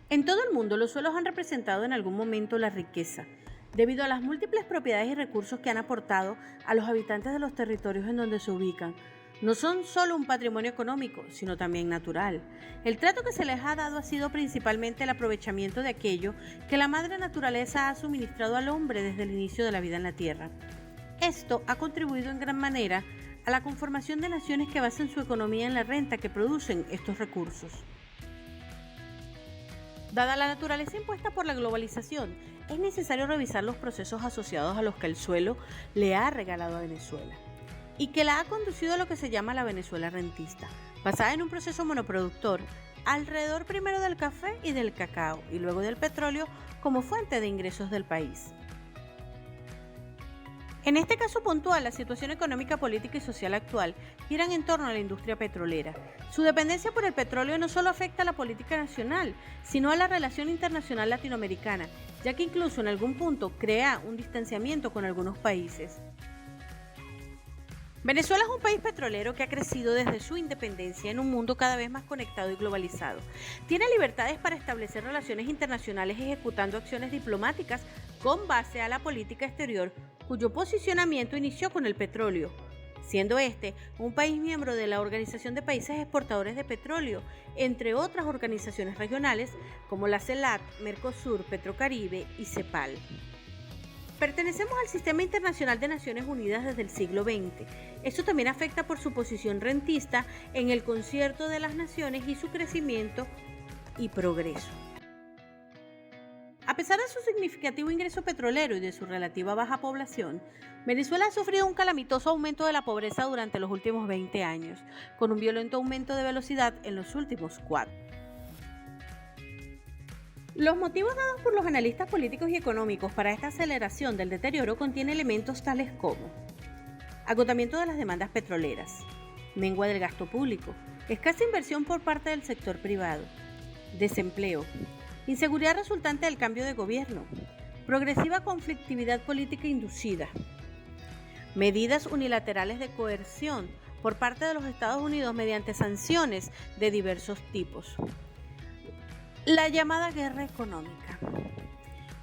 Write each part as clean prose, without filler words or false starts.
En todo el mundo, los suelos han representado en algún momento la riqueza, debido a las múltiples propiedades y recursos que han aportado a los habitantes de los territorios en donde se ubican. No son solo un patrimonio económico, sino también natural. El trato que se les ha dado ha sido principalmente el aprovechamiento de aquello que la madre naturaleza ha suministrado al hombre desde el inicio de la vida en la Tierra. Esto ha contribuido en gran manera a la conformación de naciones que basan su economía en la renta que producen estos recursos. Dada la naturaleza impuesta por la globalización, es necesario revisar los procesos asociados a los que el suelo le ha regalado a Venezuela y que la ha conducido a lo que se llama la Venezuela rentista, basada en un proceso monoproductor alrededor primero del café y del cacao y luego del petróleo como fuente de ingresos del país. En este caso puntual, la situación económica, política y social actual giran en torno a la industria petrolera. Su dependencia por el petróleo no solo afecta a la política nacional, sino a la relación internacional latinoamericana, ya que incluso en algún punto crea un distanciamiento con algunos países. Venezuela es un país petrolero que ha crecido desde su independencia en un mundo cada vez más conectado y globalizado. Tiene libertades para establecer relaciones internacionales ejecutando acciones diplomáticas con base a la política exterior, cuyo posicionamiento inició con el petróleo, siendo este un país miembro de la Organización de Países Exportadores de Petróleo, entre otras organizaciones regionales como la CELAC, Mercosur, Petrocaribe y CEPAL. Pertenecemos al Sistema Internacional de Naciones Unidas desde el siglo XX. Esto también afecta por su posición rentista en el concierto de las naciones y su crecimiento y progreso. A pesar de su significativo ingreso petrolero y de su relativa baja población, Venezuela ha sufrido un calamitoso aumento de la pobreza durante los últimos 20 años, con un violento aumento de velocidad en los últimos 4. Los motivos dados por los analistas políticos y económicos para esta aceleración del deterioro contienen elementos tales como agotamiento de las demandas petroleras, mengua del gasto público, escasa inversión por parte del sector privado, desempleo, inseguridad resultante del cambio de gobierno, progresiva conflictividad política inducida, medidas unilaterales de coerción por parte de los Estados Unidos mediante sanciones de diversos tipos, la llamada guerra económica.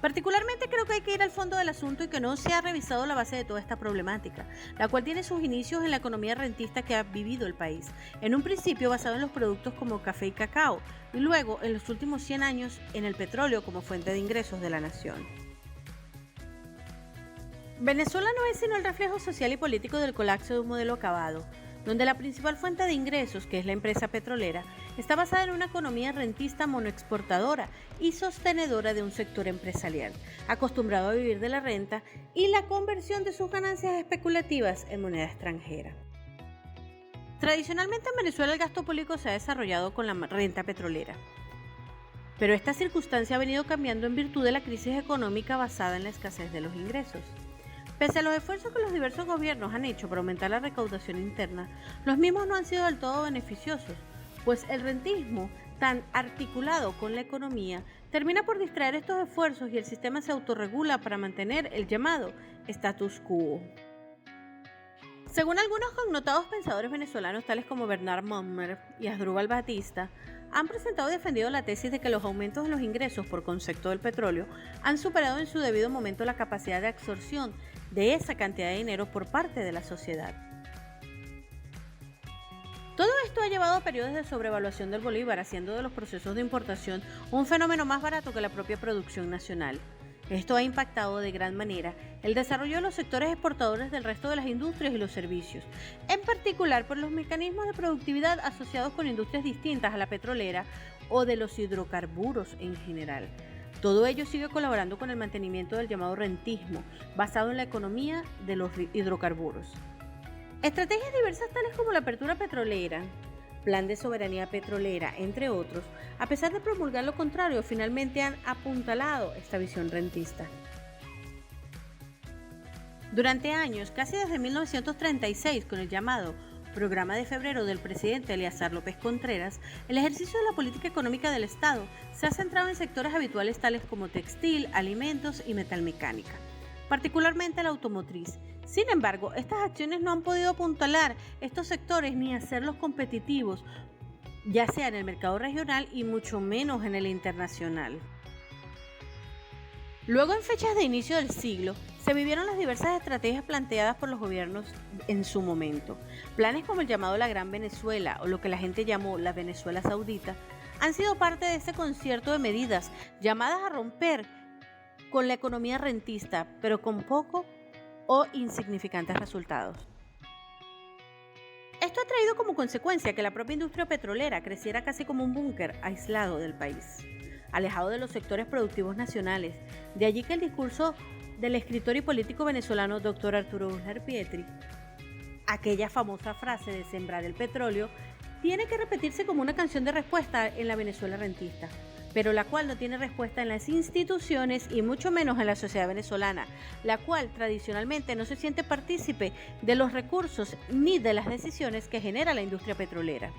Particularmente creo que hay que ir al fondo del asunto y que no se ha revisado la base de toda esta problemática, la cual tiene sus inicios en la economía rentista que ha vivido el país, en un principio basado en los productos como café y cacao, y luego en los últimos 100 años en el petróleo como fuente de ingresos de la nación. Venezuela no es sino el reflejo social y político del colapso de un modelo acabado, donde la principal fuente de ingresos, que es la empresa petrolera, está basada en una economía rentista monoexportadora y sostenedora de un sector empresarial, acostumbrado a vivir de la renta y la conversión de sus ganancias especulativas en moneda extranjera. Tradicionalmente en Venezuela el gasto público se ha desarrollado con la renta petrolera, pero esta circunstancia ha venido cambiando en virtud de la crisis económica basada en la escasez de los ingresos. Pese a los esfuerzos que los diversos gobiernos han hecho para aumentar la recaudación interna, los mismos no han sido del todo beneficiosos, pues el rentismo, tan articulado con la economía, termina por distraer estos esfuerzos y el sistema se autorregula para mantener el llamado status quo. Según algunos connotados pensadores venezolanos tales como Bernard Monmer y Asdrúbal Batista, han presentado y defendido la tesis de que los aumentos de los ingresos por concepto del petróleo han superado en su debido momento la capacidad de absorción de esa cantidad de dinero por parte de la sociedad. Todo esto ha llevado a periodos de sobrevaluación del bolívar, haciendo de los procesos de importación un fenómeno más barato que la propia producción nacional. Esto ha impactado de gran manera el desarrollo de los sectores exportadores del resto de las industrias y los servicios, en particular por los mecanismos de productividad asociados con industrias distintas a la petrolera o de los hidrocarburos en general. Todo ello sigue colaborando con el mantenimiento del llamado rentismo, basado en la economía de los hidrocarburos. Estrategias diversas tales como la apertura petrolera, plan de soberanía petrolera, entre otros, a pesar de promulgar lo contrario, finalmente han apuntalado esta visión rentista. Durante años, casi desde 1936, con el llamado Programa de Febrero del presidente Eleazar López Contreras, el ejercicio de la política económica del Estado se ha centrado en sectores habituales tales como textil, alimentos y metalmecánica, particularmente la automotriz. Sin embargo, estas acciones no han podido apuntalar estos sectores ni hacerlos competitivos ya sea en el mercado regional y mucho menos en el internacional. Luego, en fechas de inicio del siglo, se vivieron las diversas estrategias planteadas por los gobiernos en su momento. Planes como el llamado la Gran Venezuela o lo que la gente llamó la Venezuela Saudita han sido parte de este concierto de medidas llamadas a romper con la economía rentista, pero con poco o insignificantes resultados. Esto ha traído como consecuencia que la propia industria petrolera creciera casi como un búnker aislado del país, alejado de los sectores productivos nacionales. De allí que el discurso del escritor y político venezolano Dr. Arturo Uslar Pietri, aquella famosa frase de sembrar el petróleo, tiene que repetirse como una canción de respuesta en la Venezuela rentista, pero la cual no tiene respuesta en las instituciones y mucho menos en la sociedad venezolana, la cual tradicionalmente no se siente partícipe de los recursos ni de las decisiones que genera la industria petrolera.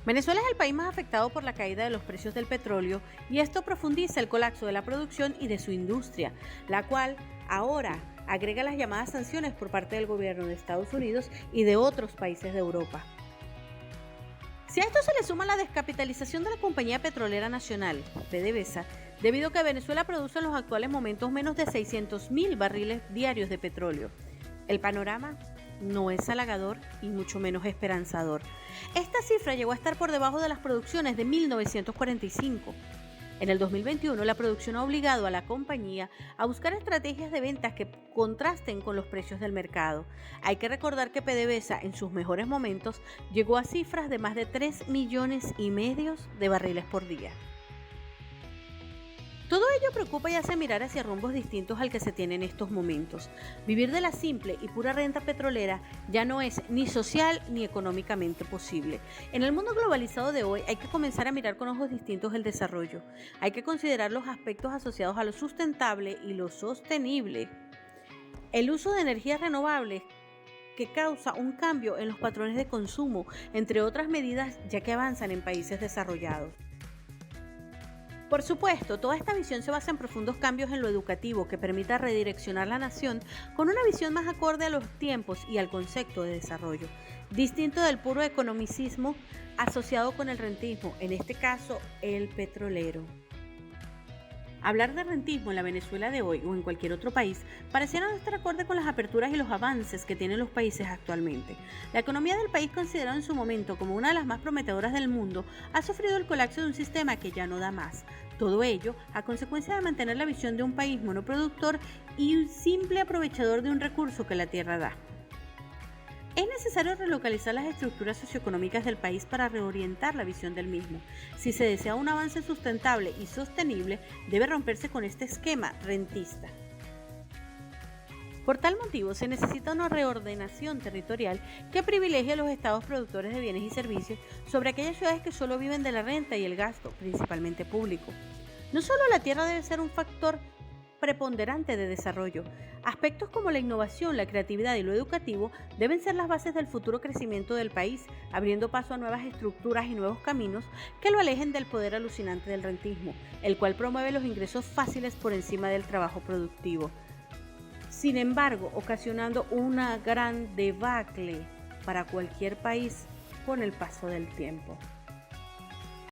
Venezuela es el país más afectado por la caída de los precios del petróleo y esto profundiza el colapso de la producción y de su industria, la cual ahora agrega las llamadas sanciones por parte del gobierno de Estados Unidos y de otros países de Europa. Si a esto se le suma la descapitalización de la Compañía Petrolera Nacional, PDVSA, debido a que Venezuela produce en los actuales momentos menos de 600.000 barriles diarios de petróleo, el panorama no es halagador y mucho menos esperanzador. Esta cifra llegó a estar por debajo de las producciones de 1945. En el 2021, la producción ha obligado a la compañía a buscar estrategias de ventas que contrasten con los precios del mercado. Hay que recordar que PDVSA en sus mejores momentos llegó a cifras de más de 3,5 millones de barriles por día. Todo ello preocupa y hace mirar hacia rumbos distintos al que se tiene en estos momentos. Vivir de la simple y pura renta petrolera ya no es ni social ni económicamente posible. En el mundo globalizado de hoy hay que comenzar a mirar con ojos distintos el desarrollo. Hay que considerar los aspectos asociados a lo sustentable y lo sostenible. El uso de energías renovables que causa un cambio en los patrones de consumo, entre otras medidas ya que avanzan en países desarrollados. Por supuesto, toda esta visión se basa en profundos cambios en lo educativo que permita redireccionar la nación con una visión más acorde a los tiempos y al concepto de desarrollo, distinto del puro economicismo asociado con el rentismo, en este caso el petrolero. Hablar de rentismo en la Venezuela de hoy o en cualquier otro país pareciera no estar acorde con las aperturas y los avances que tienen los países actualmente. La economía del país, considerado en su momento como una de las más prometedoras del mundo, ha sufrido el colapso de un sistema que ya no da más. Todo ello a consecuencia de mantener la visión de un país monoproductor y un simple aprovechador de un recurso que la tierra da. Es necesario relocalizar las estructuras socioeconómicas del país para reorientar la visión del mismo. Si se desea un avance sustentable y sostenible, debe romperse con este esquema rentista. Por tal motivo, se necesita una reordenación territorial que privilegie a los estados productores de bienes y servicios sobre aquellas ciudades que solo viven de la renta y el gasto, principalmente público. No solo la tierra debe ser un factor preponderante de desarrollo. Aspectos como la innovación, la creatividad y lo educativo deben ser las bases del futuro crecimiento del país, abriendo paso a nuevas estructuras y nuevos caminos que lo alejen del poder alucinante del rentismo, el cual promueve los ingresos fáciles por encima del trabajo productivo. Sin embargo, ocasionando una gran debacle para cualquier país con el paso del tiempo.